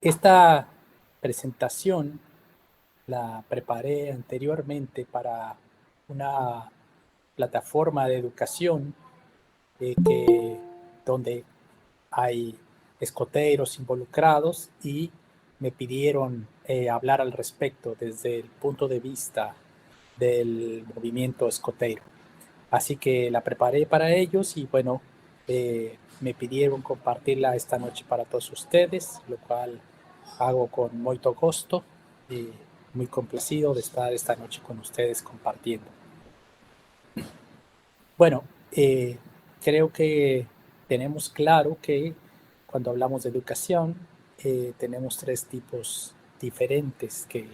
Esta presentación la preparé anteriormente para una plataforma de educación donde hay escoteros involucrados y me pidieron hablar al respecto desde el punto de vista del movimiento escotero. Así que la preparé para ellos y bueno, me pidieron compartirla esta noche para todos ustedes, lo cual hago con mucho gusto y muy complacido de estar esta noche con ustedes compartiendo. Bueno, creo que tenemos claro que cuando hablamos de educación, tenemos tres tipos diferentes que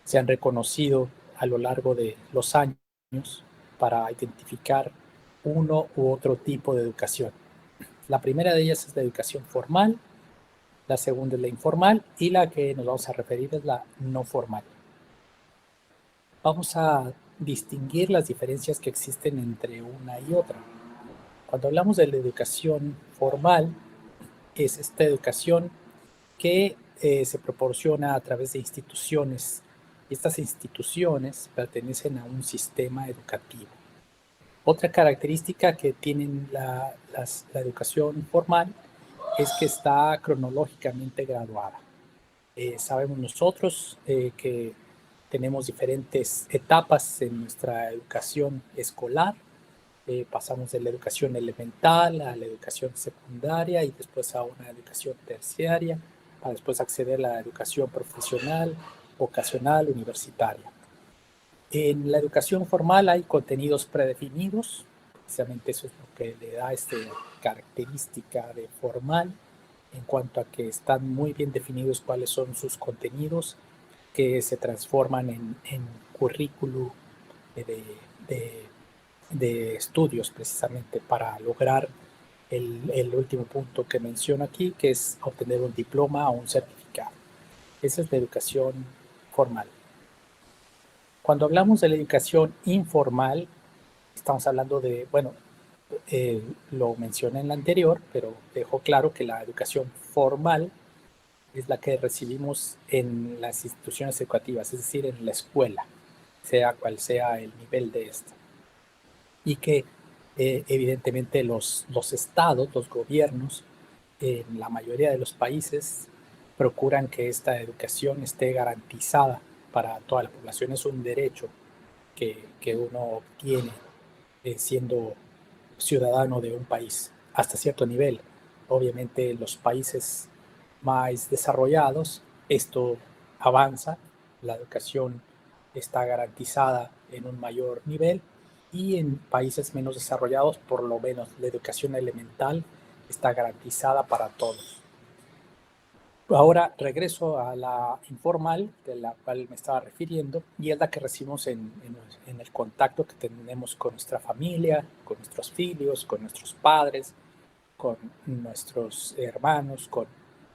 se han reconocido a lo largo de los años para identificar uno u otro tipo de educación. La primera de ellas es la educación formal, la segunda es la informal y la que nos vamos a referir es la no formal. Vamos a distinguir las diferencias que existen entre una y otra. Cuando hablamos de la educación formal, es esta educación que se proporciona a través de instituciones. Estas instituciones pertenecen a un sistema educativo. Otra característica que tienen la educación formal es que está cronológicamente graduada. Sabemos nosotros que tenemos diferentes etapas en nuestra educación escolar. Pasamos de la educación elemental a la educación secundaria y después a una educación terciaria, para después acceder a la educación profesional, vocacional, universitaria. En la educación formal hay contenidos predefinidos, precisamente eso es lo que le da esta característica de formal, en cuanto a que están muy bien definidos cuáles son sus contenidos, que se transforman en currículum de, de, de estudios precisamente para lograr el último punto que menciono aquí, que es obtener un diploma o un certificado. Esa es la educación formal. Cuando hablamos de la educación informal, estamos hablando de, bueno, lo mencioné en la anterior, pero dejo claro que la educación formal es la que recibimos en las instituciones educativas, es decir, en la escuela, sea cual sea el nivel de esta. Y que evidentemente los estados, los gobiernos, en la mayoría de los países, procuran que esta educación esté garantizada para toda la población. Es un derecho que uno obtiene siendo ciudadano de un país hasta cierto nivel. Obviamente los países más desarrollados, esto avanza, la educación está garantizada en un mayor nivel y en países menos desarrollados, por lo menos la educación elemental está garantizada para todos. Ahora regreso a la informal, de la cual me estaba refiriendo, y es la que recibimos en el contacto que tenemos con nuestra familia, con nuestros hijos, con nuestros padres, con nuestros hermanos, con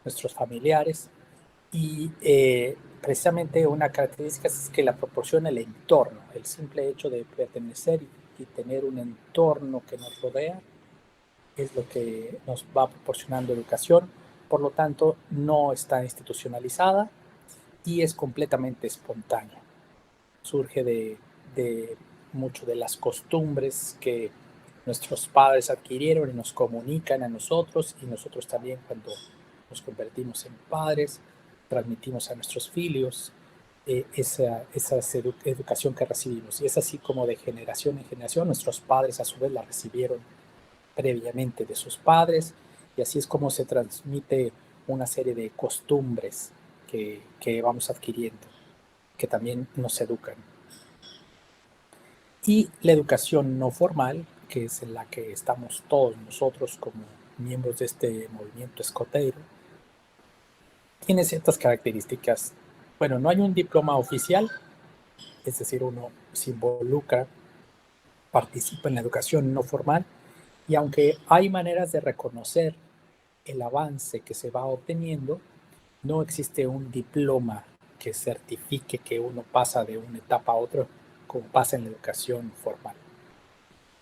nuestros familiares. Y precisamente una característica es que la proporciona el entorno, el simple hecho de pertenecer y tener un entorno que nos rodea es lo que nos va proporcionando educación. Por lo tanto, no está institucionalizada y es completamente espontánea. Surge de mucho de las costumbres que nuestros padres adquirieron y nos comunican a nosotros, y nosotros también cuando nos convertimos en padres, transmitimos a nuestros hijos esa educación que recibimos. Y es así como de generación en generación, nuestros padres a su vez la recibieron previamente de sus padres, y así es como se transmite una serie de costumbres que vamos adquiriendo, que también nos educan. Y la educación no formal, que es en la que estamos todos nosotros como miembros de este movimiento escotero, tiene ciertas características. Bueno, no hay un diploma oficial, es decir, uno se involucra, participa en la educación no formal, y aunque hay maneras de reconocer el avance que se va obteniendo, no existe un diploma que certifique que uno pasa de una etapa a otra como pasa en la educación formal.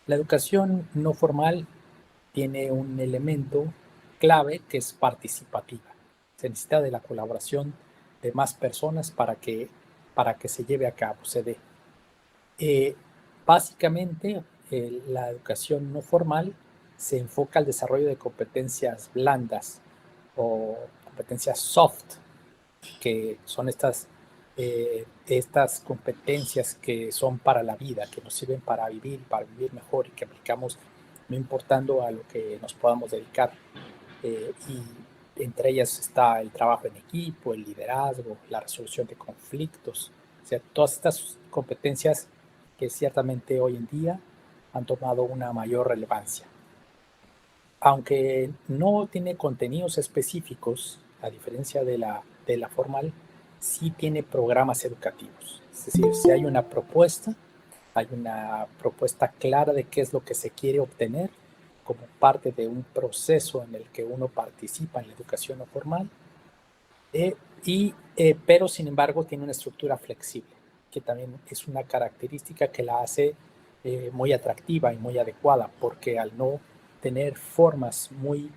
La educación no formal tiene un elemento clave que es participativa. Es Se necesita de la colaboración de más personas para que se lleve a cabo, se dé. Básicamente, la educación no formal se enfoca al desarrollo de competencias blandas o competencias soft, que son estas competencias que son para la vida, que nos sirven para vivir mejor y que aplicamos no importando a lo que nos podamos dedicar. Y entre ellas está el trabajo en equipo, el liderazgo, la resolución de conflictos, o sea, todas estas competencias que ciertamente hoy en día han tomado una mayor relevancia. Aunque no tiene contenidos específicos, a diferencia de la formal, sí tiene programas educativos. Es decir, si hay una propuesta clara de qué es lo que se quiere obtener como parte de un proceso en el que uno participa en la educación no formal, pero sin embargo tiene una estructura flexible, que también es una característica que la hace muy atractiva y muy adecuada, porque al no tener formas muy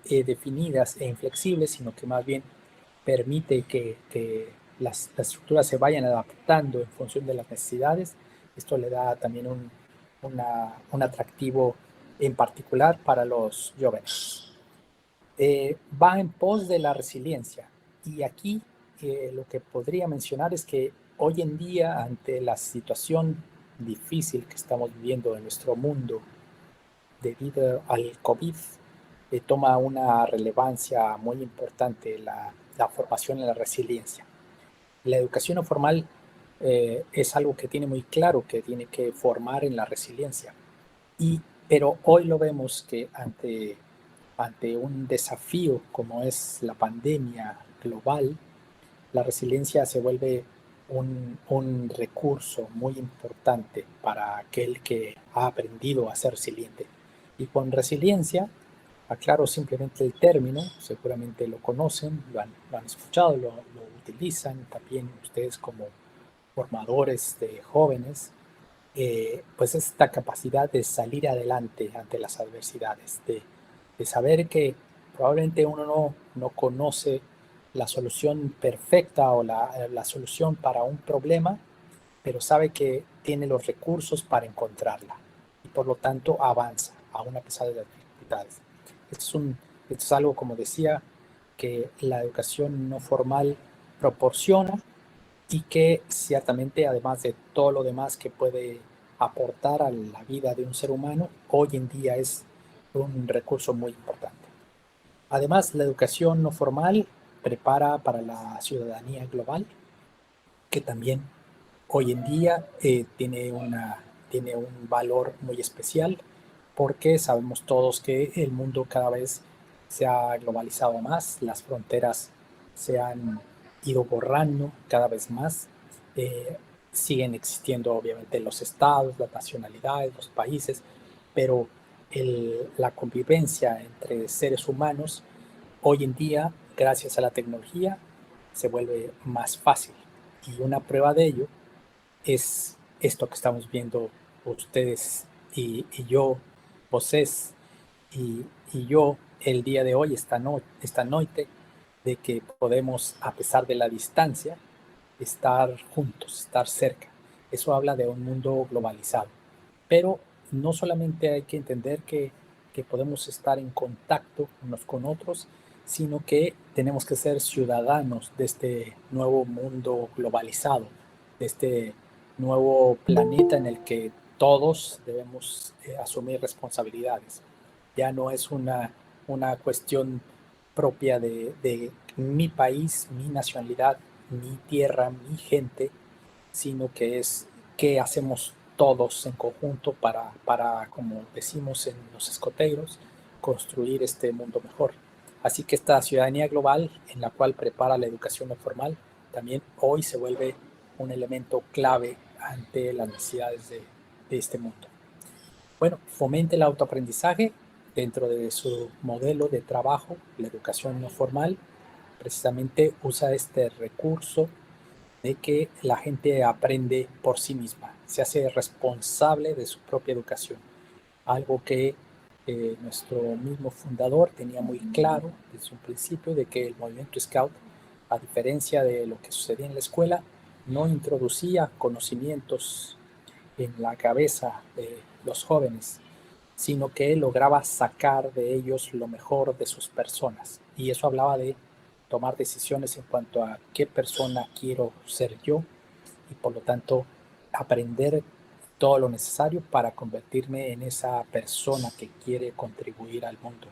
definidas e inflexibles, sino que más bien permite que las estructuras se vayan adaptando en función de las necesidades, esto le da también un atractivo en particular para los jóvenes. Va en pos de la resiliencia. Y aquí lo que podría mencionar es que hoy en día, ante la situación difícil que estamos viviendo en nuestro mundo debido al COVID, toma una relevancia muy importante la formación en la resiliencia. La educación no formal es algo que tiene muy claro que tiene que formar en la resiliencia. Pero hoy lo vemos que ante un desafío como es la pandemia global, la resiliencia se vuelve un recurso muy importante para aquel que ha aprendido a ser resiliente. Y con resiliencia, aclaro simplemente el término, seguramente lo conocen, lo han escuchado, lo utilizan también ustedes como formadores de jóvenes, pues esta capacidad de salir adelante ante las adversidades, de saber que probablemente uno no conoce la solución perfecta o la solución para un problema, pero sabe que tiene los recursos para encontrarla y por lo tanto avanza, aún a pesar de las dificultades. Esto es algo, como decía, que la educación no formal proporciona y que ciertamente, además de todo lo demás que puede aportar a la vida de un ser humano, hoy en día es un recurso muy importante. Además, la educación no formal prepara para la ciudadanía global, que también hoy en día tiene un valor muy especial, porque sabemos todos que el mundo cada vez se ha globalizado más, las fronteras se han ido borrando cada vez más, eh, siguen existiendo obviamente los estados, las nacionalidades, los países, pero la convivencia entre seres humanos hoy en día, gracias a la tecnología, se vuelve más fácil. Y una prueba de ello es esto que estamos viendo ustedes y yo, vocês y yo el día de hoy, esta noche, de que podemos, a pesar de la distancia, estar juntos, estar cerca. Eso habla de un mundo globalizado. Pero no solamente hay que entender que podemos estar en contacto unos con otros, sino que tenemos que ser ciudadanos de este nuevo mundo globalizado, de este nuevo planeta en el que todos debemos asumir responsabilidades. Ya no es una cuestión propia de mi país, mi nacionalidad, mi tierra, mi gente, sino que es qué hacemos todos en conjunto para, como decimos en los escoteiros, construir este mundo mejor. Así que esta ciudadanía global en la cual prepara la educación no formal también hoy se vuelve un elemento clave ante las necesidades de este mundo. Bueno, fomente el autoaprendizaje dentro de su modelo de trabajo, la educación no formal, precisamente usa este recurso de que la gente aprende por sí misma, se hace responsable de su propia educación, algo que nuestro mismo fundador tenía muy claro desde un principio de que el movimiento Scout, a diferencia de lo que sucedía en la escuela, no introducía conocimientos en la cabeza de los jóvenes, sino que lograba sacar de ellos lo mejor de sus personas. Y eso hablaba de tomar decisiones en cuanto a qué persona quiero ser yo y por lo tanto aprender todo lo necesario para convertirme en esa persona que quiere contribuir al mundo.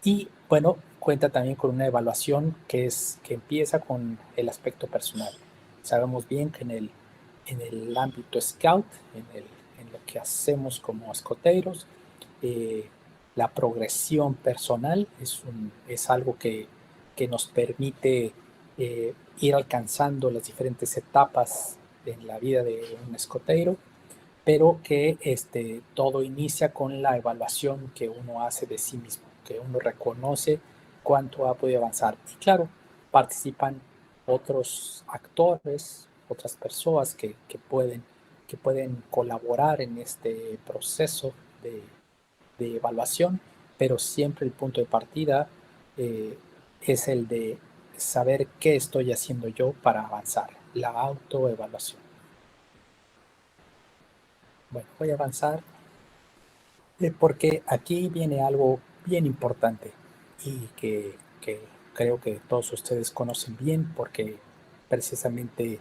Y bueno, cuenta también con una evaluación que empieza con el aspecto personal. Sabemos bien que en el ámbito scout, en lo que hacemos como escoteiros, eh, la progresión personal es algo que nos permite ir alcanzando las diferentes etapas en la vida de un escoteiro, pero que todo inicia con la evaluación que uno hace de sí mismo, que uno reconoce cuánto ha podido avanzar. Y claro, participan otros actores, otras personas que pueden colaborar en este proceso de evaluación, pero siempre el punto de partida eh, es el de saber qué estoy haciendo yo para avanzar, la autoevaluación. Bueno, voy a avanzar porque aquí viene algo bien importante y que creo que todos ustedes conocen bien porque precisamente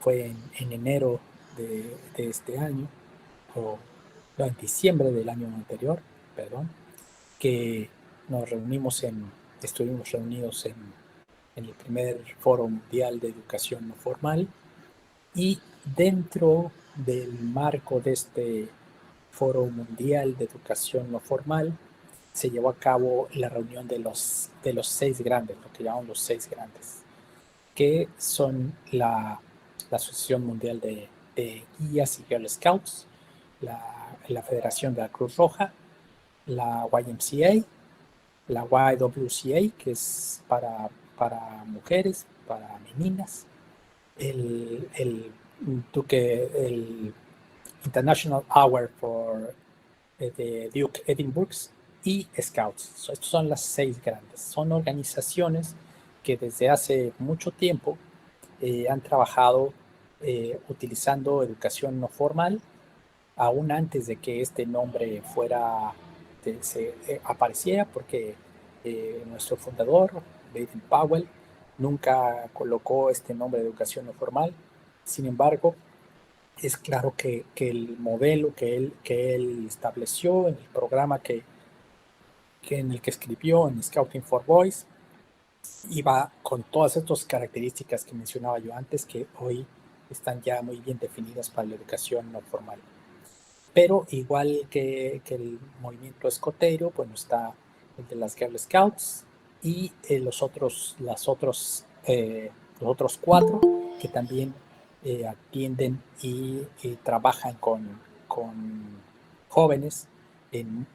fue en enero de este año, o no, en diciembre del año anterior, perdón, que nos estuvimos reunidos en el primer Foro Mundial de Educación No Formal, y dentro del marco de este Foro Mundial de Educación No Formal se llevó a cabo la reunión de los seis grandes, lo que llamamos los seis grandes, que son la Asociación Mundial de Guías y Girl Scouts, la Federación de la Cruz Roja, la YMCA, la YWCA, que es para mujeres, para meninas, el, el International Hour for de Duke Edinburghs y Scouts. Estas son las seis grandes. Son organizaciones que desde hace mucho tiempo han trabajado utilizando educación no formal, aún antes de que este nombre apareciera, porque nuestro fundador, Baden Powell, nunca colocó este nombre de educación no formal. Sin embargo, es claro que el modelo que él estableció en el programa en el que escribió en Scouting for Boys iba con todas estas características que mencionaba yo antes, que hoy están ya muy bien definidas para la educación no formal. Pero igual que el movimiento escoteiro, bueno, está el de las Girl Scouts y los otros cuatro que también atienden y trabajan con jóvenes, en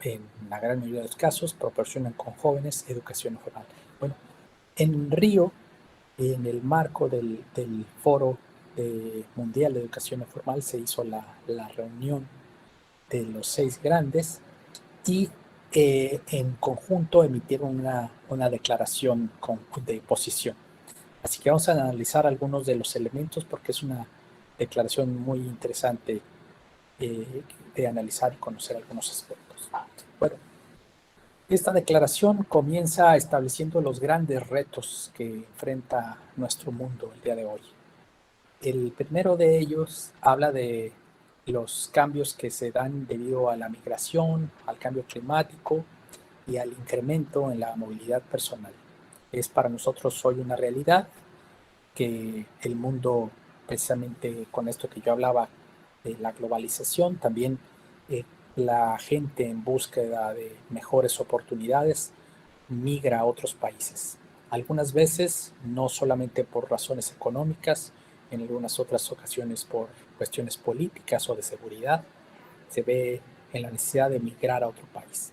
la gran mayoría de los casos, proporcionan con jóvenes educación no formal. Bueno, en Río, en el marco del Foro Mundial de Educación no Formal, se hizo la reunión de los seis grandes y en conjunto emitieron una declaración de posición. Así que vamos a analizar algunos de los elementos porque es una declaración muy interesante de analizar y conocer algunos aspectos. Bueno, esta declaración comienza estableciendo los grandes retos que enfrenta nuestro mundo el día de hoy. El primero de ellos habla de los cambios que se dan debido a la migración, al cambio climático y al incremento en la movilidad personal. Es para nosotros hoy una realidad que el mundo, precisamente con esto que yo hablaba de la globalización, también eh, la gente en búsqueda de mejores oportunidades migra a otros países. Algunas veces no solamente por razones económicas, en algunas otras ocasiones por cuestiones políticas o de seguridad, se ve en la necesidad de migrar a otro país.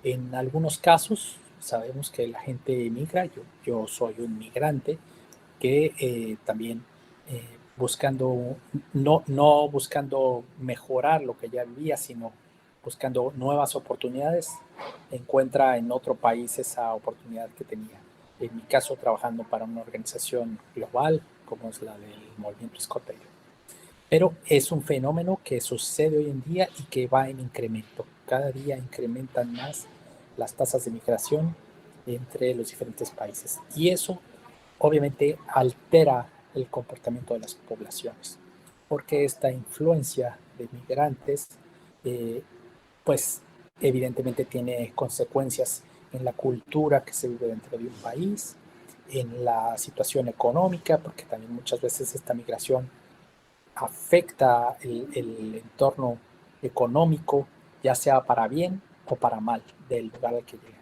En algunos casos sabemos que la gente emigra, yo soy un migrante que también buscando, no buscando mejorar lo que ya vivía, sino buscando nuevas oportunidades, encuentra en otro país esa oportunidad que tenía. En mi caso, trabajando para una organización global, como es la del movimiento escoteiro. Pero es un fenómeno que sucede hoy en día y que va en incremento. Cada día incrementan más las tasas de migración entre los diferentes países. Y eso obviamente altera el comportamiento de las poblaciones, porque esta influencia de migrantes, eh, pues evidentemente tiene consecuencias en la cultura que se vive dentro de un país, en la situación económica, porque también muchas veces esta migración afecta el entorno económico, ya sea para bien o para mal del lugar al que llegan.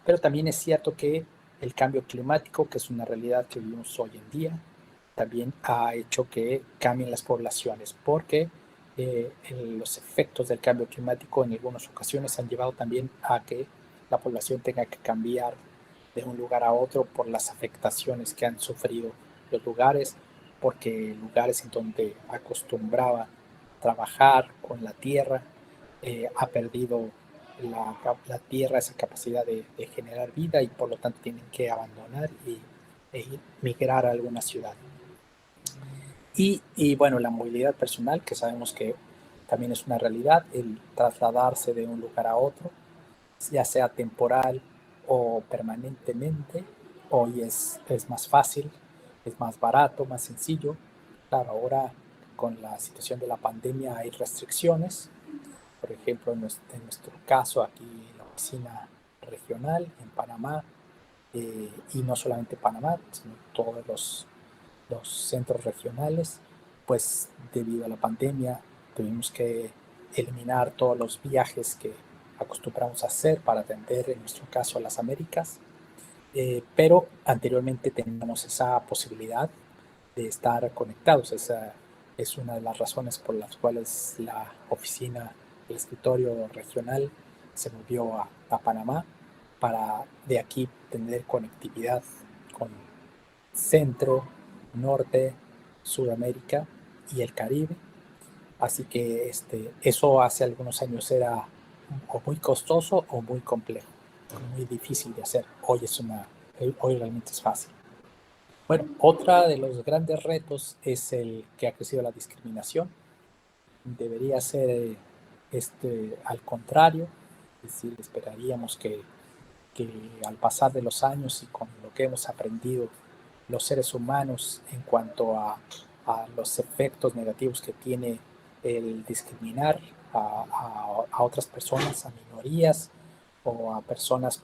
Pero también es cierto que el cambio climático, que es una realidad que vivimos hoy en día, también ha hecho que cambien las poblaciones, porque los efectos del cambio climático en algunas ocasiones han llevado también a que la población tenga que cambiar de un lugar a otro por las afectaciones que han sufrido los lugares, porque lugares en donde acostumbraba trabajar con la tierra ha perdido la tierra esa capacidad de generar vida y por lo tanto tienen que abandonar e migrar a alguna ciudad. Y bueno, la movilidad personal, que sabemos que también es una realidad, el trasladarse de un lugar a otro, ya sea temporal o permanentemente, hoy es más fácil, es más barato, más sencillo. Claro, ahora con la situación de la pandemia hay restricciones. Por ejemplo, en nuestro caso, aquí en la oficina regional en Panamá, y no solamente Panamá, sino todos los centros regionales, pues debido a la pandemia tuvimos que eliminar todos los viajes que acostumbramos a hacer para atender, en nuestro caso, a las Américas, pero anteriormente teníamos esa posibilidad de estar conectados. Esa es una de las razones por las cuales la oficina, el escritorio regional se movió a Panamá para de aquí tener conectividad con Centro, Norte, Sudamérica y el Caribe. Así que eso hace algunos años era o muy costoso o muy complejo, muy difícil de hacer. Hoy realmente es fácil. Bueno, otra de los grandes retos es el que ha crecido la discriminación. Debería ser al contrario, es decir, esperaríamos que al pasar de los años y con lo que hemos aprendido los seres humanos en cuanto a los efectos negativos que tiene el discriminar a otras personas, a minorías o a personas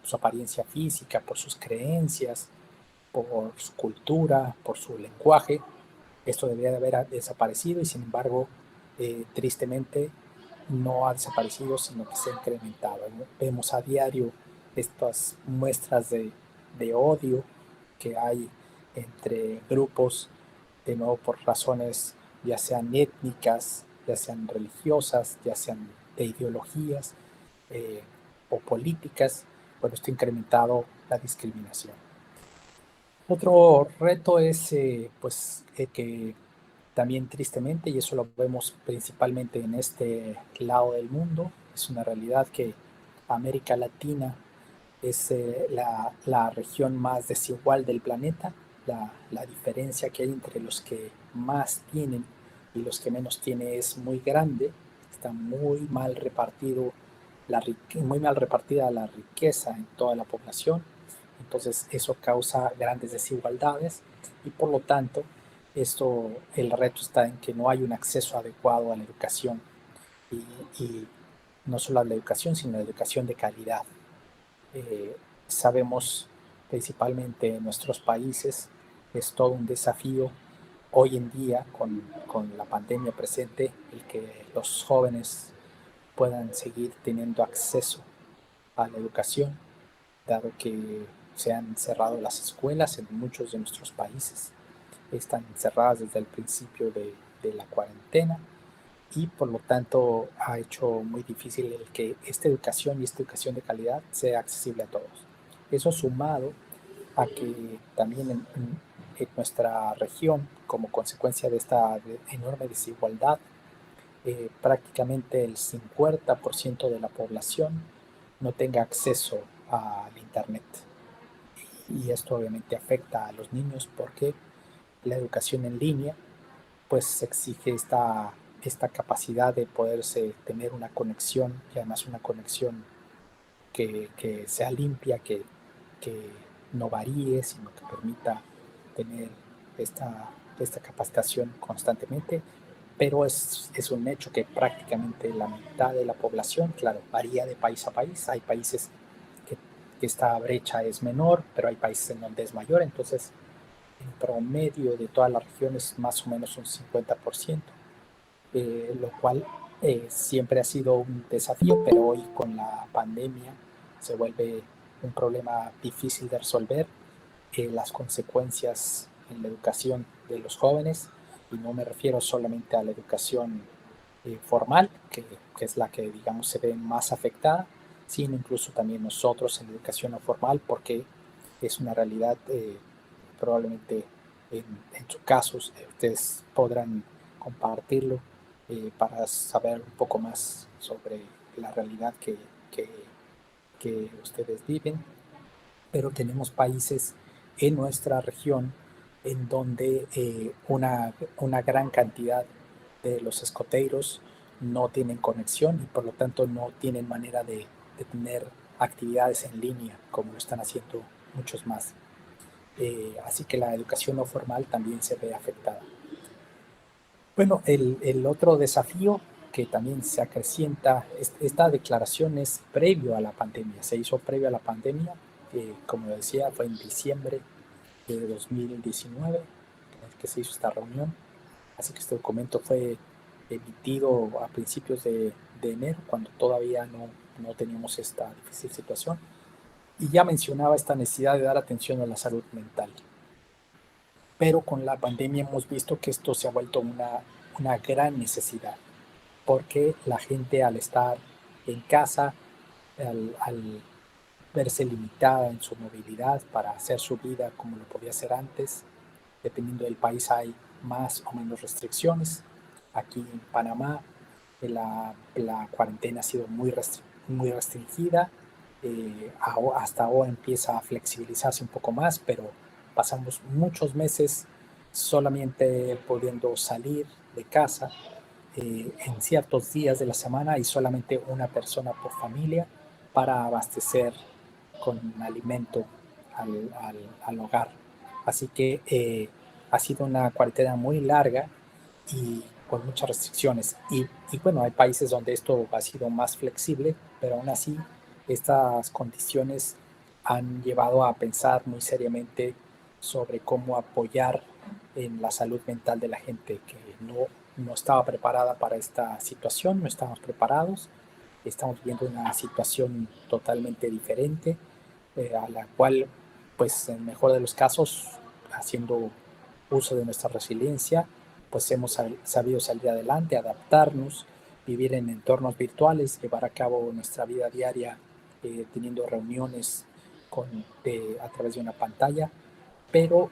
su apariencia física, por sus creencias, por su cultura, por su lenguaje. Esto debería de haber desaparecido y sin embargo, tristemente, no ha desaparecido, sino que se ha incrementado. Vemos a diario estas muestras de odio que hay entre grupos, de nuevo por razones ya sean étnicas, ya sean religiosas, ya sean de ideologías eh, o políticas. Bueno, esto ha incrementado la discriminación. Otro reto es que también tristemente, y eso lo vemos principalmente en este lado del mundo, es una realidad que América Latina es la región más desigual del planeta. La diferencia que hay entre los que más tienen y los que menos tienen es muy grande. Está muy mal repartida la riqueza en toda la población. Entonces eso causa grandes desigualdades y por lo tanto el reto está en que no hay un acceso adecuado a la educación y no solo a la educación, sino a la educación de calidad. Sabemos principalmente en nuestros países, es todo un desafío hoy en día con la pandemia presente, el que los jóvenes puedan seguir teniendo acceso a la educación, dado que se han cerrado las escuelas en muchos de nuestros países, están cerradas desde el principio de la cuarentena y por lo tanto ha hecho muy difícil el que esta educación y esta educación de calidad sea accesible a todos. Eso sumado a que también en nuestra región, como consecuencia de esta enorme desigualdad, prácticamente el 50% de la población no tenga acceso al Internet. Y esto obviamente afecta a los niños porque la educación en línea pues exige esta capacidad de poderse tener una conexión y además una conexión que sea limpia, que no varíe, sino que permita tener esta capacitación constantemente, pero es un hecho que prácticamente la mitad de la población, claro, varía de país a país. Hay países que esta brecha es menor, pero hay países en donde es mayor, entonces en promedio de todas las regiones más o menos un 50%, lo cual siempre ha sido un desafío, pero hoy con la pandemia se vuelve un problema difícil de resolver. Las consecuencias en la educación de los jóvenes, y no me refiero solamente a la educación formal, que es la que digamos se ve más afectada, sino incluso también nosotros en la educación no formal, porque es una realidad probablemente en sus casos ustedes podrán compartirlo para saber un poco más sobre la realidad que, que ustedes viven, pero tenemos países en nuestra región en donde una gran cantidad de los escoteiros no tienen conexión y por lo tanto no tienen manera de tener actividades en línea como lo están haciendo muchos más. Así que la educación no formal también se ve afectada. Bueno, el otro desafío que también se acrecienta, esta declaración es previo a la pandemia, se hizo previo a la pandemia, como decía, fue en diciembre de 2019 que se hizo esta reunión, así que este documento fue emitido a principios de enero, cuando todavía no teníamos esta difícil situación, y ya mencionaba esta necesidad de dar atención a la salud mental. Pero con la pandemia hemos visto que esto se ha vuelto una gran necesidad, porque la gente al estar en casa, al verse limitada en su movilidad para hacer su vida como lo podía hacer antes, dependiendo del país hay más o menos restricciones. Aquí en Panamá la cuarentena ha sido muy restringida, hasta ahora empieza a flexibilizarse un poco más, pero pasamos muchos meses solamente pudiendo salir de casa en ciertos días de la semana y solamente una persona por familia para abastecer con alimento al hogar. Así que ha sido una cuarentena muy larga y con muchas restricciones. Y bueno, hay países donde esto ha sido más flexible, pero aún así estas condiciones han llevado a pensar muy seriamente sobre cómo apoyar en la salud mental de la gente que no estaba preparada para esta situación, no estábamos preparados, estamos viendo una situación totalmente diferente, a la cual, pues en el mejor de los casos, haciendo uso de nuestra resiliencia, pues hemos sabido salir adelante, adaptarnos, vivir en entornos virtuales, llevar a cabo nuestra vida diaria teniendo reuniones a través de una pantalla, pero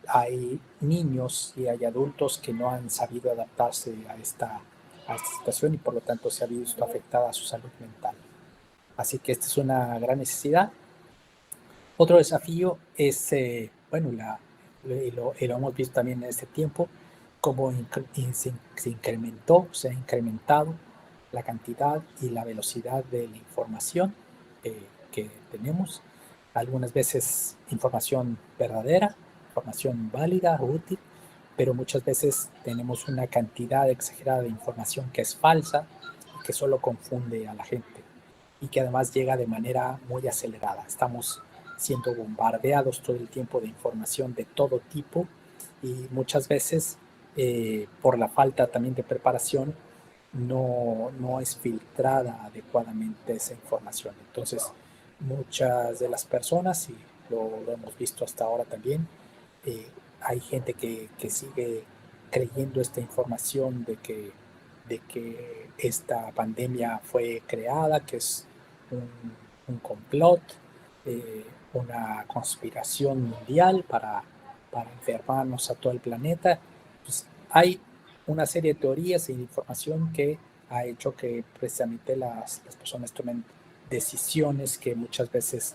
hay niños y hay adultos que no han sabido adaptarse a esta situación y por lo tanto se ha visto afectada su salud mental. Así que esta es una gran necesidad. Otro desafío es, bueno, y lo hemos visto también en este tiempo, cómo se ha incrementado la cantidad y la velocidad de la información que tenemos. Algunas veces información verdadera, información válida, útil, pero muchas veces tenemos una cantidad exagerada de información que es falsa y que solo confunde a la gente y que además llega de manera muy acelerada. Estamos siendo bombardeados todo el tiempo de información de todo tipo y muchas veces por la falta también de preparación no es filtrada adecuadamente esa información. Entonces, muchas de las personas, y lo hemos visto hasta ahora también, eh, hay gente que sigue creyendo esta información de que esta pandemia fue creada, que es un, un complot, una conspiración mundial para enfermarnos a todo el planeta. Pues hay una serie de teorías e información que ha hecho que precisamente las personas tomen decisiones que muchas veces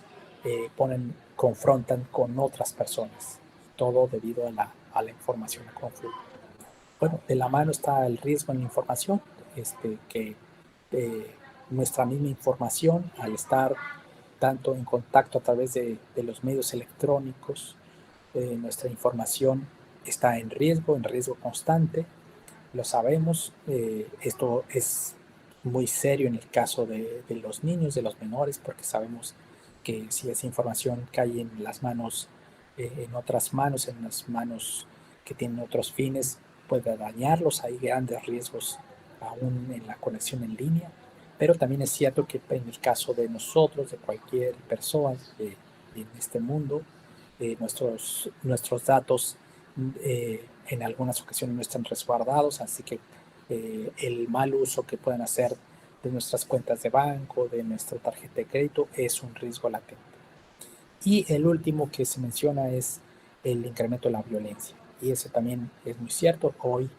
confrontan con otras personas, todo debido a la información a confluir. Bueno, de la mano está el riesgo en la información, que nuestra misma información, al estar tanto en contacto a través de los medios electrónicos, nuestra información está en riesgo constante, lo sabemos, esto es muy serio en el caso de los niños, de los menores, porque sabemos que si esa información cae en las manos, en otras manos, en las manos que tienen otros fines, puede dañarlos, hay grandes riesgos aún en la conexión en línea, pero también es cierto que en el caso de nosotros, de cualquier persona en este mundo, nuestros datos en algunas ocasiones no están resguardados, así que el mal uso que pueden hacer de nuestras cuentas de banco, de nuestra tarjeta de crédito, es un riesgo latente. Y el último que se menciona es el incremento de la violencia. Y eso también es muy cierto. Hoy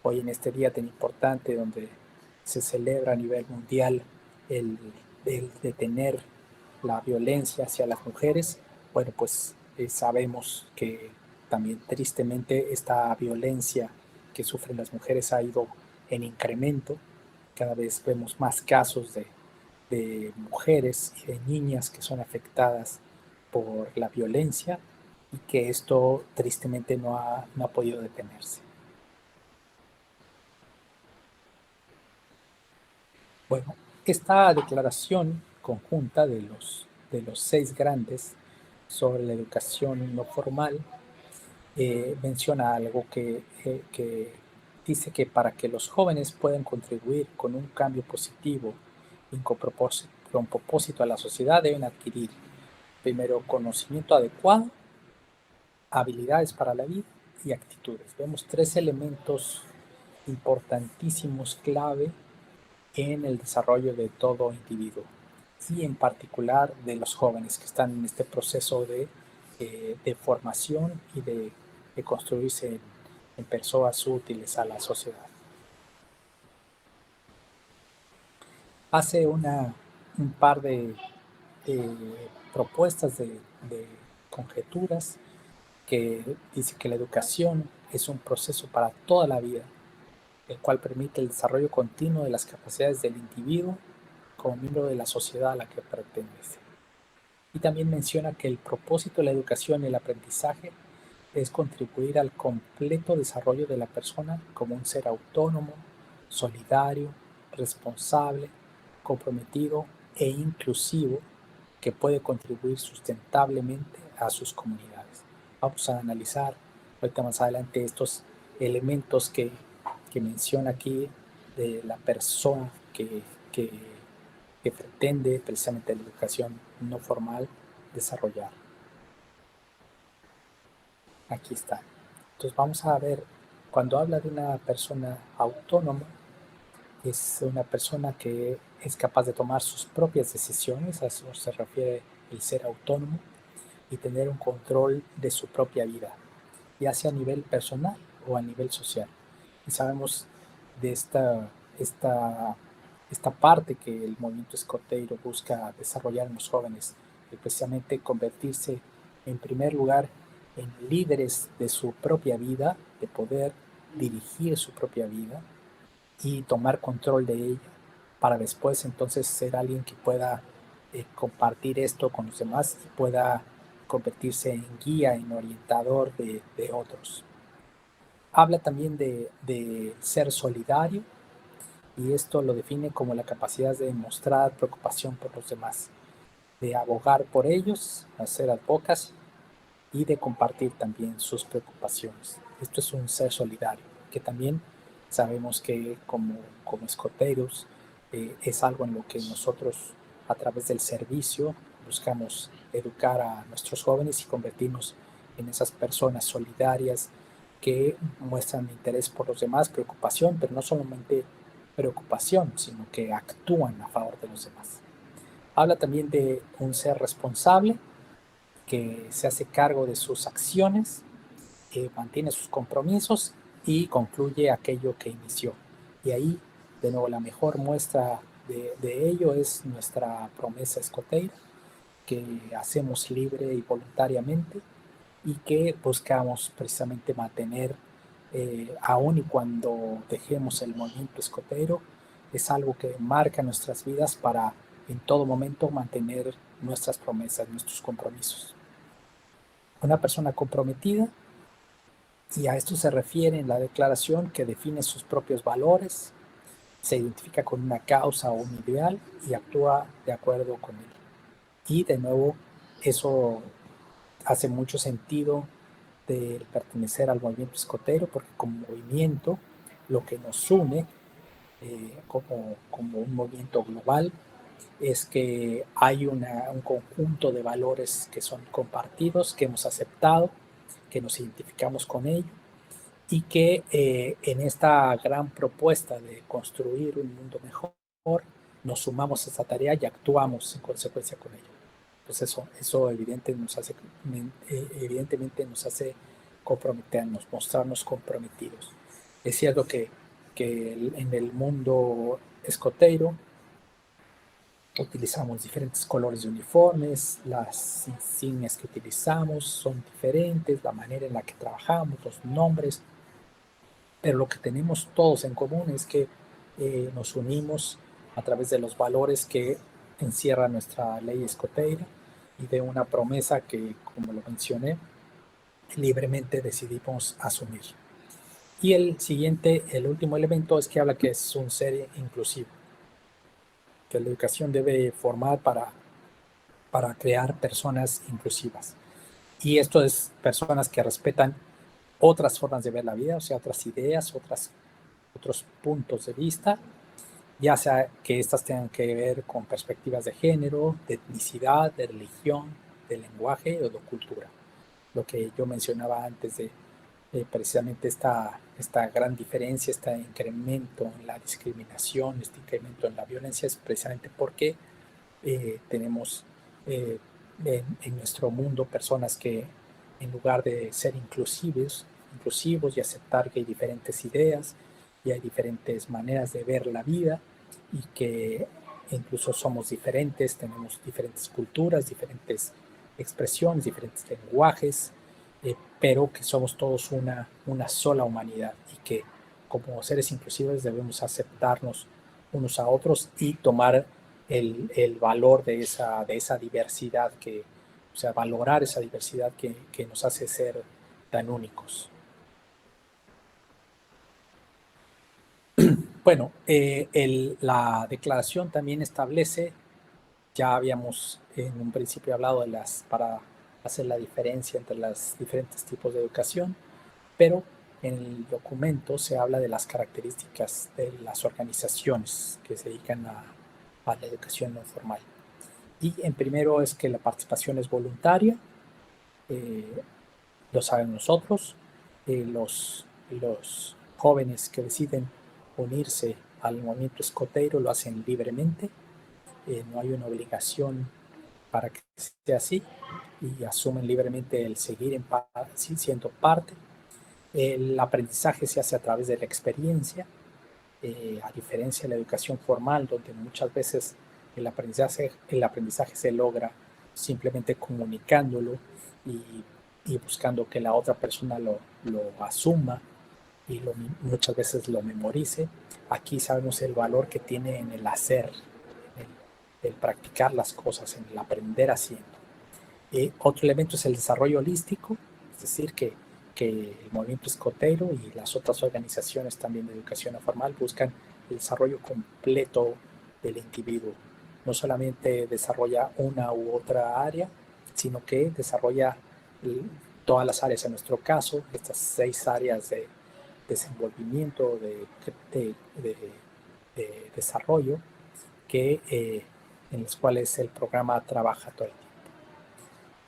en este día tan importante donde se celebra a nivel mundial el detener la violencia hacia las mujeres, bueno, pues sabemos que también tristemente esta violencia que sufren las mujeres ha ido en incremento. Cada vez vemos más casos de mujeres y de niñas que son afectadas por la violencia y que esto tristemente no ha podido detenerse. Bueno, esta declaración conjunta de los 6 grandes sobre la educación no formal menciona algo que dice que para que los jóvenes puedan contribuir con un cambio positivo y con propósito a la sociedad deben adquirir primero conocimiento adecuado, habilidades para la vida y actitudes. Vemos 3 elementos importantísimos, clave en el desarrollo de todo individuo y en particular de los jóvenes que están en este proceso de formación y de construirse en personas útiles a la sociedad. Hace un par de propuestas de conjeturas que dice que la educación es un proceso para toda la vida, el cual permite el desarrollo continuo de las capacidades del individuo como miembro de la sociedad a la que pertenece. Y también menciona que el propósito de la educación y el aprendizaje es contribuir al completo desarrollo de la persona como un ser autónomo, solidario, responsable, comprometido e inclusivo que puede contribuir sustentablemente a sus comunidades. Vamos a analizar ahorita más adelante estos elementos que menciona aquí de la persona que pretende precisamente la educación no formal desarrollar. Aquí está. Entonces vamos a ver, cuando habla de una persona autónoma, es una persona que es capaz de tomar sus propias decisiones, a eso se refiere el ser autónomo, y tener un control de su propia vida, ya sea a nivel personal o a nivel social. Y sabemos de esta parte que el movimiento escoteiro busca desarrollar en los jóvenes, de precisamente convertirse en primer lugar en líderes de su propia vida, de poder dirigir su propia vida y tomar control de ella para después entonces ser alguien que pueda compartir esto con los demás y pueda convertirse en guía, en orientador de otros. Habla también de ser solidario y esto lo define como la capacidad de mostrar preocupación por los demás, de abogar por ellos, hacer advocacy y de compartir también sus preocupaciones. Esto es un ser solidario, que también sabemos que como escoteros es algo en lo que nosotros a través del servicio buscamos educar a nuestros jóvenes y convertirnos en esas personas solidarias que muestran interés por los demás, preocupación, pero no solamente preocupación, sino que actúan a favor de los demás. Habla también de un ser responsable que se hace cargo de sus acciones, mantiene sus compromisos y concluye aquello que inició. Y ahí, de nuevo, la mejor muestra de ello es nuestra promesa escoteira, que hacemos libre y voluntariamente y que buscamos precisamente mantener, aun y cuando dejemos el movimiento escoteiro, es algo que marca nuestras vidas para en todo momento mantener nuestras promesas, nuestros compromisos. Una persona comprometida, y a esto se refiere en la declaración, que define sus propios valores, se identifica con una causa o un ideal y actúa de acuerdo con él. Y de nuevo, eso hace mucho sentido de pertenecer al movimiento escotero, porque como movimiento lo que nos une, como un movimiento global, es que hay un conjunto de valores que son compartidos, que hemos aceptado, que nos identificamos con ello, y que en esta gran propuesta de construir un mundo mejor, nos sumamos a esta tarea y actuamos en consecuencia con ello. Pues eso evidentemente nos hace comprometernos, mostrarnos comprometidos. Es cierto que en el mundo escoteiro utilizamos diferentes colores de uniformes, las insignias que utilizamos son diferentes, la manera en la que trabajamos, los nombres, pero lo que tenemos todos en común es que nos unimos a través de los valores que encierra nuestra ley escoteira y de una promesa que, como lo mencioné, libremente decidimos asumir. Y el último elemento es que habla que es un ser inclusivo, que la educación debe formar para crear personas inclusivas. Y esto es personas que respetan otras formas de ver la vida, o sea, otras ideas, otros puntos de vista, ya sea que estas tengan que ver con perspectivas de género, de etnicidad, de religión, de lenguaje o de cultura. Lo que yo mencionaba antes de precisamente esta gran diferencia, este incremento en la discriminación, este incremento en la violencia, es precisamente porque tenemos en nuestro mundo personas que, en lugar de ser inclusivos y aceptar que hay diferentes ideas y hay diferentes maneras de ver la vida y que incluso somos diferentes, tenemos diferentes culturas, diferentes expresiones, diferentes lenguajes, pero que somos todos una sola humanidad y que como seres inclusivos debemos aceptarnos unos a otros y tomar el valor de esa diversidad, o sea, valorar esa diversidad que nos hace ser tan únicos. Bueno, la declaración también establece, ya habíamos en un principio hablado para hacer la diferencia entre los diferentes tipos de educación, pero en el documento se habla de las características de las organizaciones que se dedican a la educación no formal. Y en primero es que la participación es voluntaria, lo saben nosotros, los jóvenes que deciden unirse al movimiento escoteiro lo hacen libremente, no hay una obligación para que sea así y asumen libremente el seguir siendo parte. El aprendizaje se hace a través de la experiencia, a diferencia de la educación formal, donde muchas veces el aprendizaje se logra simplemente comunicándolo y buscando que la otra persona lo asuma y muchas veces lo memorice. Aquí sabemos el valor que tiene en el hacer, en el practicar las cosas, en el aprender haciendo. Otro elemento es el desarrollo holístico, es decir, que el movimiento escoteiro y las otras organizaciones también de educación no formal buscan el desarrollo completo del individuo. No solamente desarrolla una u otra área, sino que desarrolla todas las áreas. En nuestro caso, estas 6 áreas de desenvolvimiento, de desarrollo, en las cuales el programa trabaja todo el tiempo.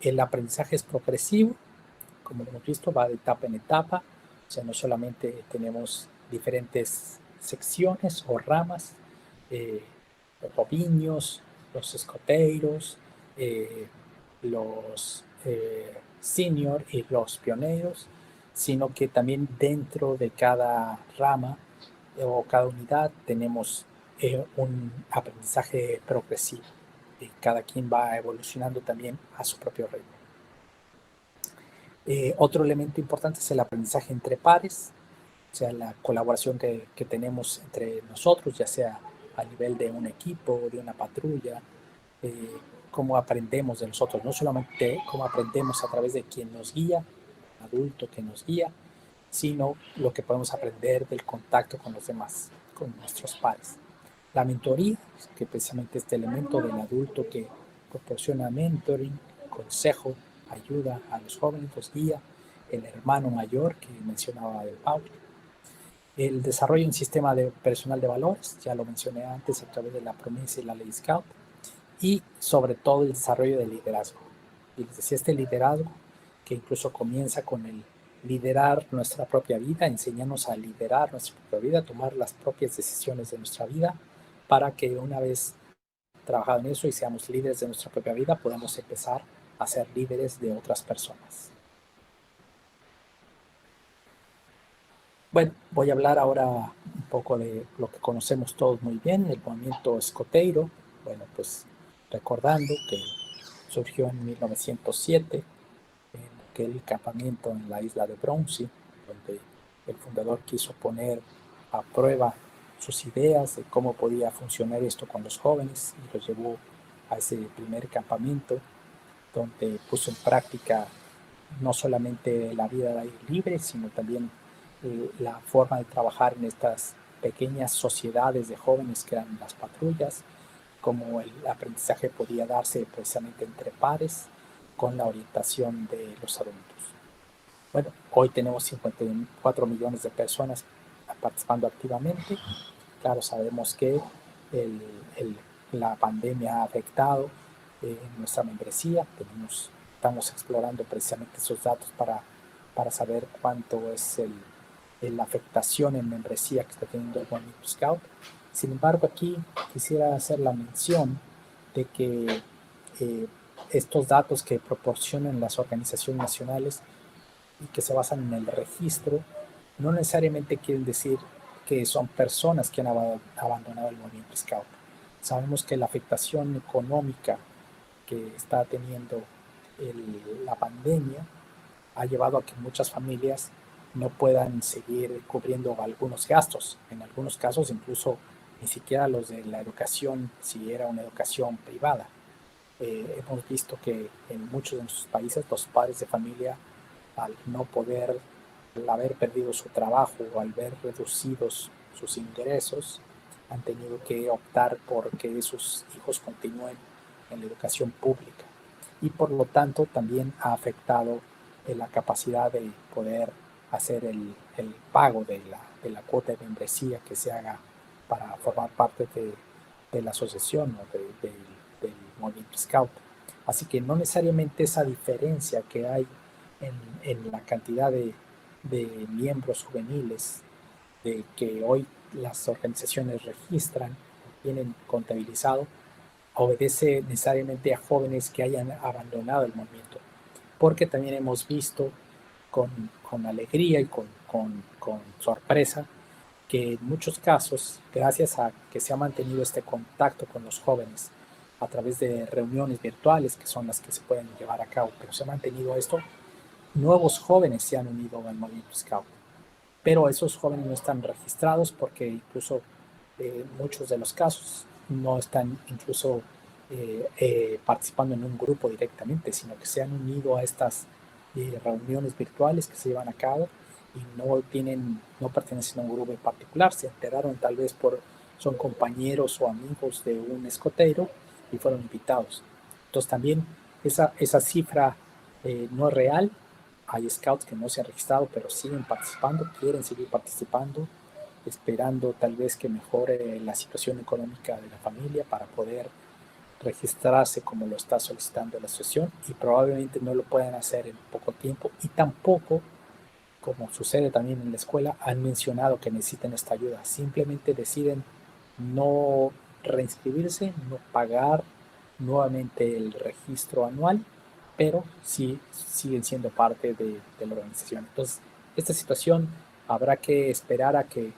El aprendizaje es progresivo, como lo hemos visto, va de etapa en etapa, o sea, no solamente tenemos diferentes secciones o ramas, los boviños, los escoteiros, los senior y los pioneros, sino que también dentro de cada rama o cada unidad tenemos un aprendizaje progresivo. Y cada quien va evolucionando también a su propio ritmo. Otro elemento importante es el aprendizaje entre pares, o sea, la colaboración que tenemos entre nosotros, ya sea a nivel de un equipo, de una patrulla, cómo aprendemos de nosotros, no solamente cómo aprendemos a través de quien nos guía, adulto que nos guía, sino lo que podemos aprender del contacto con los demás, con nuestros pares. La mentoría, que precisamente este elemento del adulto que proporciona mentoring, consejo, ayuda a los jóvenes, los guía, el hermano mayor que mencionaba el Pau, el desarrollo de un sistema de personal de valores, ya lo mencioné antes a través de la promesa y la ley Scout, y sobre todo el desarrollo del liderazgo. Y les decía, este liderazgo que incluso comienza con el liderar nuestra propia vida, enseñarnos a liderar nuestra propia vida, tomar las propias decisiones de nuestra vida, para que una vez trabajado en eso y seamos líderes de nuestra propia vida, podamos empezar a ser líderes de otras personas. Bueno, voy a hablar ahora un poco de lo que conocemos todos muy bien, el movimiento escoteiro. Bueno, pues recordando que surgió en 1907 en aquel campamento en la isla de Bronce, donde el fundador quiso poner a prueba sus ideas de cómo podía funcionar esto con los jóvenes y los llevó a ese primer campamento donde puso en práctica no solamente la vida al aire libre, sino también la forma de trabajar en estas pequeñas sociedades de jóvenes que eran las patrullas, cómo el aprendizaje podía darse precisamente entre pares con la orientación de los adultos. Bueno, hoy tenemos 54 millones de personas participando activamente. Claro, sabemos que la pandemia ha afectado nuestra membresía. Estamos explorando precisamente esos datos para saber cuánto es la afectación en membresía que está teniendo el movimiento Scout. Sin embargo, aquí quisiera hacer la mención de que estos datos que proporcionan las organizaciones nacionales y que se basan en el registro, no necesariamente quieren decir que son personas que han abandonado el movimiento Scout. Sabemos que la afectación económica que está teniendo la pandemia ha llevado a que muchas familias no puedan seguir cubriendo algunos gastos. En algunos casos incluso ni siquiera los de la educación, si era una educación privada. Hemos visto que en muchos de nuestros países los padres de familia, al no poder, al haber perdido su trabajo o al ver reducidos sus ingresos, han tenido que optar por que sus hijos continúen en la educación pública. Y por lo tanto también ha afectado la capacidad de poder hacer el pago de la cuota de membresía que se haga para formar parte de la asociación o del movimiento Scout. Así que no necesariamente esa diferencia que hay en la cantidad de miembros juveniles de que hoy las organizaciones registran, tienen contabilizado, obedece necesariamente a jóvenes que hayan abandonado el movimiento, porque también hemos visto con alegría y con sorpresa que en muchos casos, gracias a que se ha mantenido este contacto con los jóvenes a través de reuniones virtuales, que son las que se pueden llevar a cabo, pero se ha mantenido esto, nuevos jóvenes se han unido al movimiento Scout. Pero esos jóvenes no están registrados porque incluso muchos de los casos no están incluso participando en un grupo directamente, sino que se han unido a estas reuniones virtuales que se llevan a cabo y no pertenecen a un grupo en particular, se enteraron tal vez son compañeros o amigos de un escoteiro y fueron invitados. Entonces también esa cifra no es real. Hay scouts que no se han registrado, pero siguen participando, quieren seguir participando, esperando tal vez que mejore la situación económica de la familia para poder registrarse como lo está solicitando la asociación, y probablemente no lo puedan hacer en poco tiempo, y tampoco, como sucede también en la escuela, han mencionado que necesitan esta ayuda. Simplemente deciden no reinscribirse, no pagar nuevamente el registro anual, pero sí siguen siendo parte de la organización. Entonces, Esta situación habrá que esperar a que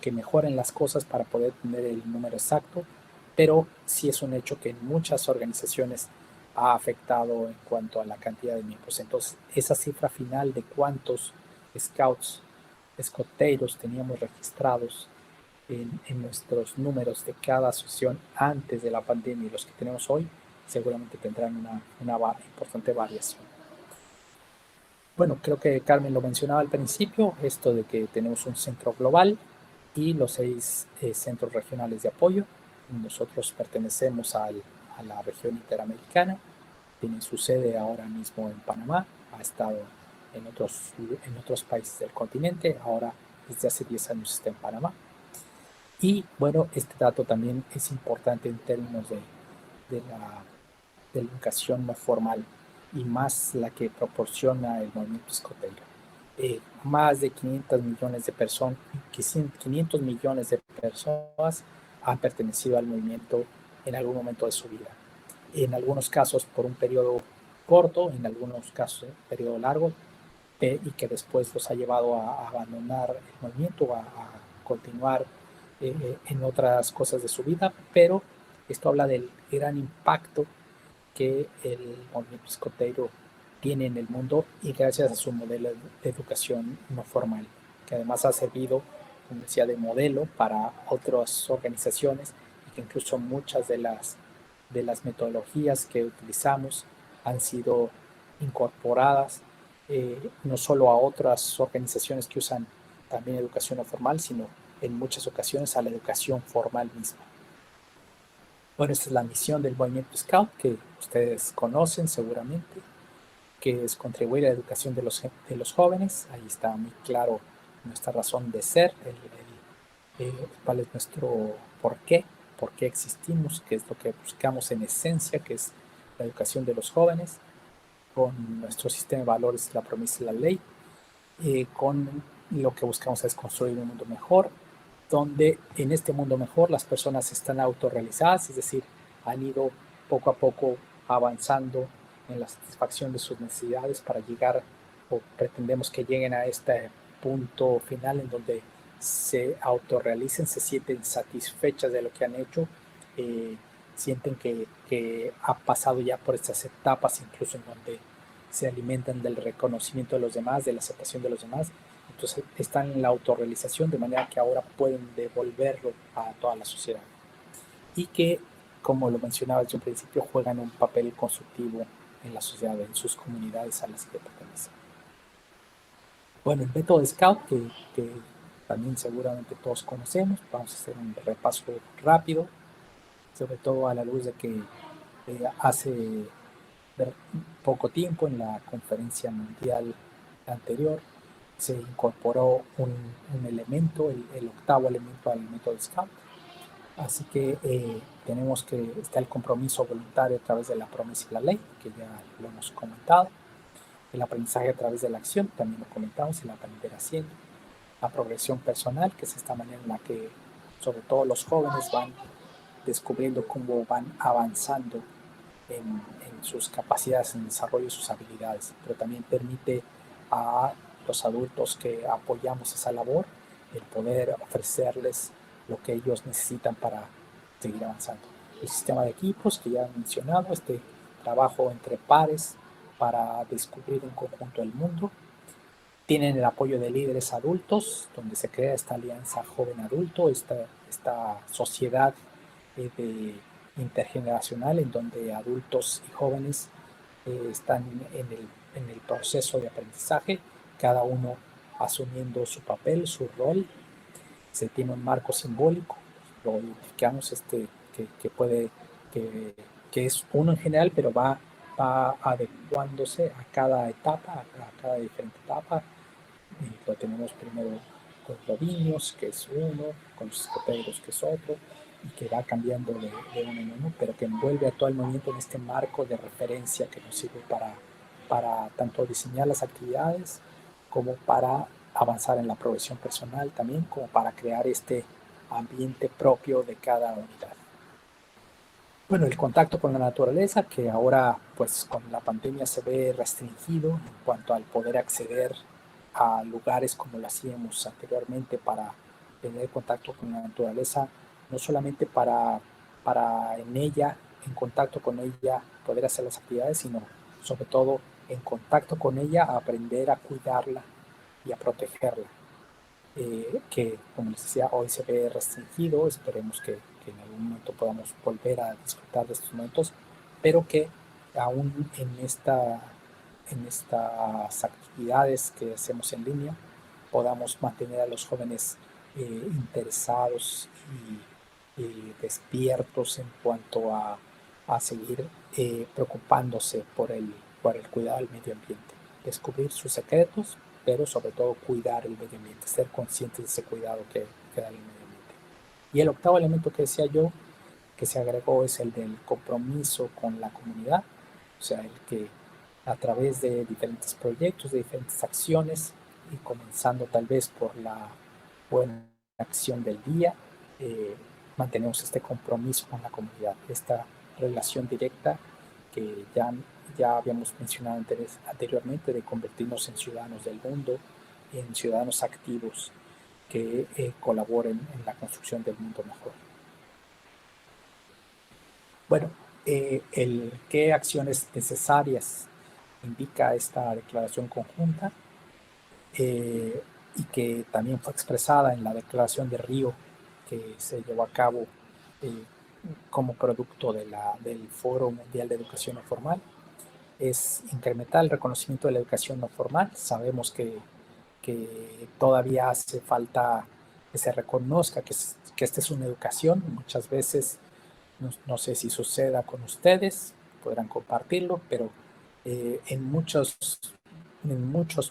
mejoren las cosas para poder tener el número exacto, pero sí es un hecho que en muchas organizaciones ha afectado en cuanto a la cantidad de miembros. Entonces, esa cifra final de cuántos scouts, escoteiros teníamos registrados en nuestros números de cada asociación antes de la pandemia y los que tenemos hoy, seguramente tendrán una importante variación. Bueno, creo que Carmen lo mencionaba al principio, esto de que tenemos un centro global y los 6 centros regionales de apoyo. Nosotros pertenecemos a la región interamericana, tiene su sede ahora mismo en Panamá, ha estado en otros países del continente, ahora desde hace 10 años está en Panamá. Y bueno, este dato también es importante en términos de la educación no formal y más la que proporciona el movimiento escoteiro. Más de 500 millones de personas, 500 millones de personas han pertenecido al movimiento en algún momento de su vida. En algunos casos por un periodo corto, en algunos casos un periodo largo, y que después los ha llevado a abandonar el movimiento, a continuar en otras cosas de su vida, pero esto habla del gran impacto que el movimiento escoteiro tiene en el mundo y gracias a su modelo de educación no formal, que además ha servido, como decía, de modelo para otras organizaciones y que incluso muchas de las metodologías que utilizamos han sido incorporadas no solo a otras organizaciones que usan también educación no formal, sino en muchas ocasiones a la educación formal misma. Bueno, esta es la misión del movimiento Scout, que ustedes conocen seguramente, que es contribuir a la educación de los jóvenes. Ahí está muy claro nuestra razón de ser, cuál es nuestro por qué existimos, qué es lo que buscamos en esencia, que es la educación de los jóvenes, con nuestro sistema de valores, la promesa y la ley, con lo que buscamos es construir un mundo mejor, donde en este mundo mejor las personas están autorrealizadas, es decir, han ido poco a poco avanzando en la satisfacción de sus necesidades para llegar, o pretendemos que lleguen a este punto final en donde se autorrealicen, se sienten satisfechas de lo que han hecho, sienten que ha pasado ya por estas etapas, incluso en donde se alimentan del reconocimiento de los demás, de la aceptación de los demás. Entonces están en la autorrealización de manera que ahora pueden devolverlo a toda la sociedad. Y que, como lo mencionaba desde un principio, juegan un papel constructivo en la sociedad, en sus comunidades a las que pertenecen. Bueno, el método de Scout, que también seguramente todos conocemos, vamos a hacer un repaso rápido, sobre todo a la luz de que hace poco tiempo en la conferencia mundial anterior se incorporó un elemento, el octavo elemento al método Scout. Así que tenemos que está el compromiso voluntario a través de la promesa y la ley, que ya lo hemos comentado. El aprendizaje a través de la acción, también lo comentamos, el aprender haciendo. La progresión personal, que es esta manera en la que sobre todo los jóvenes van descubriendo cómo van avanzando en sus capacidades, en el desarrollo de sus habilidades, pero también permite a los adultos que apoyamos esa labor el poder ofrecerles lo que ellos necesitan para seguir avanzando. El sistema de equipos que ya he mencionado, este trabajo entre pares para descubrir en conjunto el mundo. Tienen el apoyo de líderes adultos, donde se crea esta alianza joven-adulto, esta sociedad de intergeneracional en donde adultos y jóvenes están en el proceso de aprendizaje, cada uno asumiendo su papel, su rol. Se tiene un marco simbólico, lo identificamos que puede, que es uno en general, pero va adecuándose a cada etapa, a cada diferente etapa. Lo tenemos primero con los niños, que es uno, con los escoteiros, que es otro, y que va cambiando de uno en uno, pero que envuelve a todo el movimiento en este marco de referencia que nos sirve para tanto diseñar las actividades como para avanzar en la progresión personal también, como para crear este ambiente propio de cada unidad. Bueno, el contacto con la naturaleza, que ahora pues con la pandemia se ve restringido en cuanto al poder acceder a lugares como lo hacíamos anteriormente para tener contacto con la naturaleza, no solamente para en contacto con ella, poder hacer las actividades, sino sobre todo en contacto con ella, aprender a cuidarla y a protegerla. Que, como les decía, hoy se ve restringido, esperemos que en algún momento podamos volver a disfrutar de estos momentos, pero que aún en estas actividades que hacemos en línea podamos mantener a los jóvenes interesados y despiertos en cuanto a seguir preocupándose por el cuidado del medio ambiente, descubrir sus secretos, pero sobre todo cuidar el medio ambiente, ser conscientes de ese cuidado que da el medio ambiente. Y el octavo elemento que decía yo, que se agregó, es el del compromiso con la comunidad, o sea, el que a través de diferentes proyectos, de diferentes acciones, y comenzando tal vez por la buena acción del día, mantenemos este compromiso con la comunidad, esta relación directa que ya habíamos mencionado anteriormente, de convertirnos en ciudadanos del mundo, en ciudadanos activos que colaboren en la construcción del mundo mejor. Bueno, ¿qué acciones necesarias indica esta declaración conjunta? Y que también fue expresada en la Declaración de Río, que se llevó a cabo como producto del Foro Mundial de Educación No Formal, es incrementar el reconocimiento de la educación no formal. Sabemos que todavía hace falta que se reconozca que esta es una educación. Muchas veces, no sé si suceda con ustedes, podrán compartirlo, pero en muchos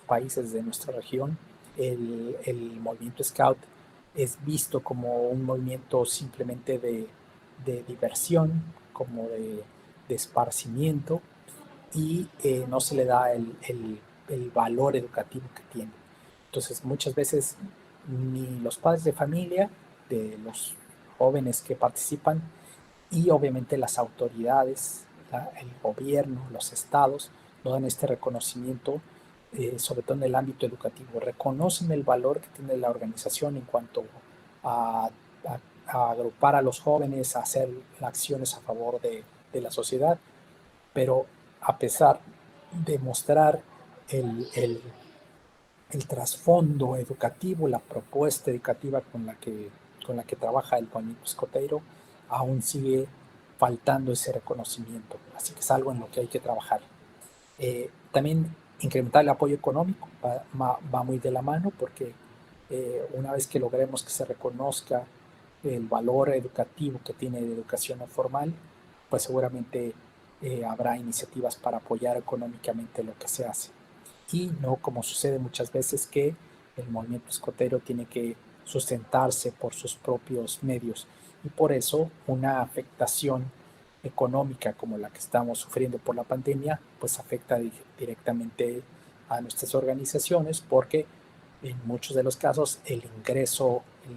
países de nuestra región, el movimiento Scout es visto como un movimiento simplemente de diversión, como de esparcimiento, y no se le da el valor educativo que tiene. Entonces, muchas veces ni los padres de familia de los jóvenes que participan, y obviamente las autoridades, el gobierno, los estados, no dan este reconocimiento, sobre todo en el ámbito educativo. Reconocen el valor que tiene la organización en cuanto a, a agrupar a los jóvenes, a hacer acciones a favor de la sociedad, pero a pesar de mostrar el trasfondo educativo, la propuesta educativa con la que trabaja el movimiento escoteiro, aún sigue faltando ese reconocimiento. Así que es algo en lo que hay que trabajar. También incrementar el apoyo económico va muy de la mano, porque una vez que logremos que se reconozca el valor educativo que tiene la educación no formal, pues seguramente habrá iniciativas para apoyar económicamente lo que se hace. Y no como sucede muchas veces, que el movimiento escotero tiene que sustentarse por sus propios medios, y por eso una afectación económica como la que estamos sufriendo por la pandemia, pues afecta directamente a nuestras organizaciones, porque en muchos de los casos el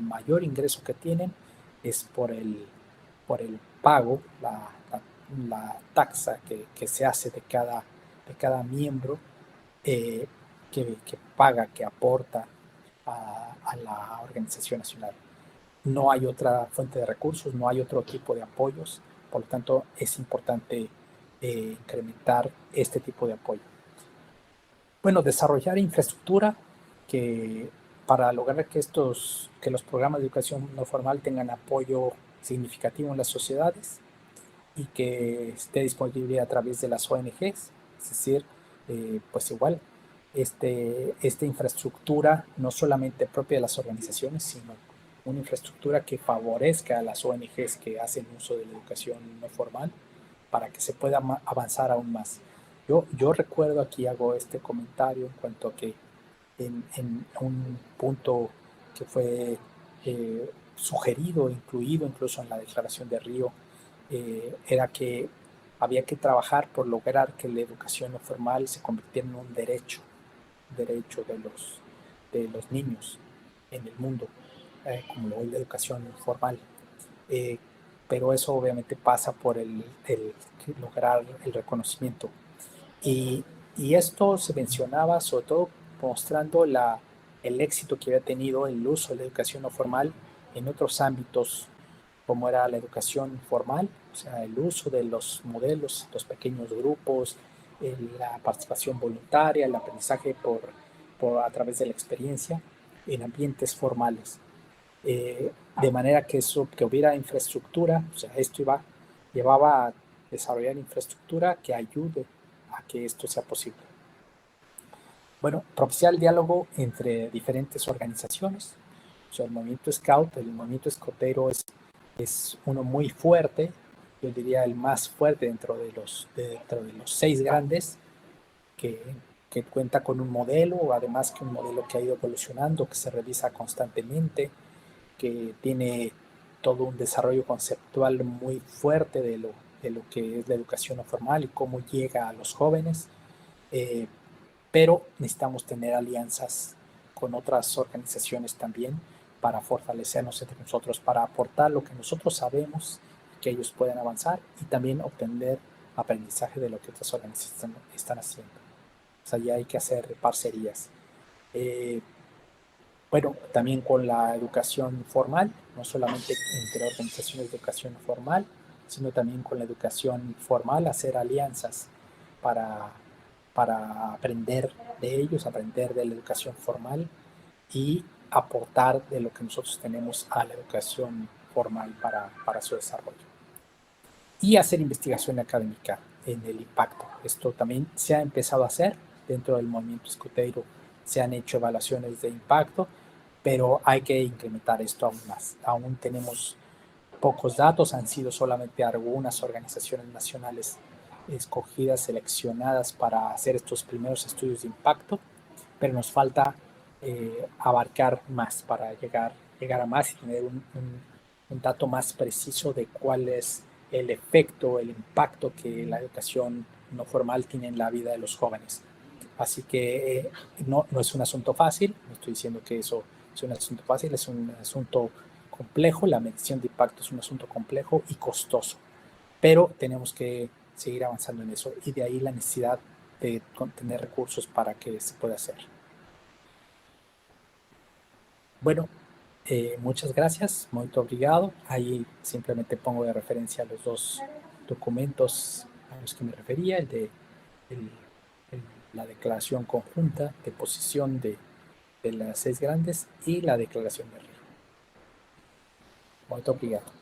mayor ingreso que tienen es por el pago, la taxa que se hace de cada miembro, eh, que paga, que aporta a la organización nacional. No hay otra fuente de recursos, no hay otro tipo de apoyos, por lo tanto es importante incrementar este tipo de apoyo. Bueno, desarrollar infraestructura que para lograr que los programas de educación no formal tengan apoyo significativo en las sociedades, y que esté disponible a través de las ONGs, es decir, pues igual, esta infraestructura no solamente propia de las organizaciones, sino una infraestructura que favorezca a las ONGs que hacen uso de la educación no formal, para que se pueda avanzar aún más. Yo recuerdo, aquí hago este comentario en cuanto a que en un punto que fue sugerido, incluido incluso en la Declaración de Río, era que había que trabajar por lograr que la educación no formal se convirtiera en un derecho de los niños en el mundo, como lo es la educación formal. Eh, pero eso obviamente pasa por el lograr el reconocimiento. Y esto se mencionaba sobre todo mostrando el éxito que había tenido el uso de la educación no formal en otros ámbitos, como era la educación formal, o sea, el uso de los modelos, los pequeños grupos, la participación voluntaria, el aprendizaje a través de la experiencia en ambientes formales. De manera que hubiera infraestructura, o sea, llevaba a desarrollar infraestructura que ayude a que esto sea posible. Bueno, propiciar el diálogo entre diferentes organizaciones. O sea, el movimiento Scout, el movimiento escotero es uno muy fuerte, yo diría el más fuerte dentro de los 6 grandes, que, que cuenta con un modelo, además que un modelo que ha ido evolucionando, que se revisa constantemente, que tiene todo un desarrollo conceptual muy fuerte de lo que es la educación no formal y cómo llega a los jóvenes. Pero necesitamos tener alianzas con otras organizaciones también para fortalecernos entre nosotros, para aportar lo que nosotros sabemos, que ellos puedan avanzar y también obtener aprendizaje de lo que otras organizaciones están haciendo. O sea, ya hay que hacer parcerías. Bueno, también con la educación formal, no solamente entre organizaciones de educación formal, sino también con la educación formal, hacer alianzas para, para aprender de ellos, aprender de la educación formal y aportar de lo que nosotros tenemos a la educación formal para su desarrollo. Y hacer investigación académica en el impacto. Esto también se ha empezado a hacer dentro del movimiento escoteiro. Se han hecho evaluaciones de impacto, pero hay que incrementar esto aún más. Aún tenemos pocos datos, han sido solamente algunas organizaciones nacionales escogidas, seleccionadas para hacer estos primeros estudios de impacto, pero nos falta abarcar más para llegar a más y tener un dato más preciso de cuál es el efecto, el impacto que la educación no formal tiene en la vida de los jóvenes. Así que no es un asunto fácil, no estoy diciendo que eso es un asunto fácil, es un asunto complejo, la medición de impacto es un asunto complejo y costoso, pero tenemos que seguir avanzando en eso y de ahí la necesidad de tener recursos para que se pueda hacer. Bueno, muchas gracias, muy obrigado. Ahí simplemente pongo de referencia los dos documentos a los que me refería, el, la declaración conjunta de posición de las 6 grandes y la declaración de Río. Muy obrigado.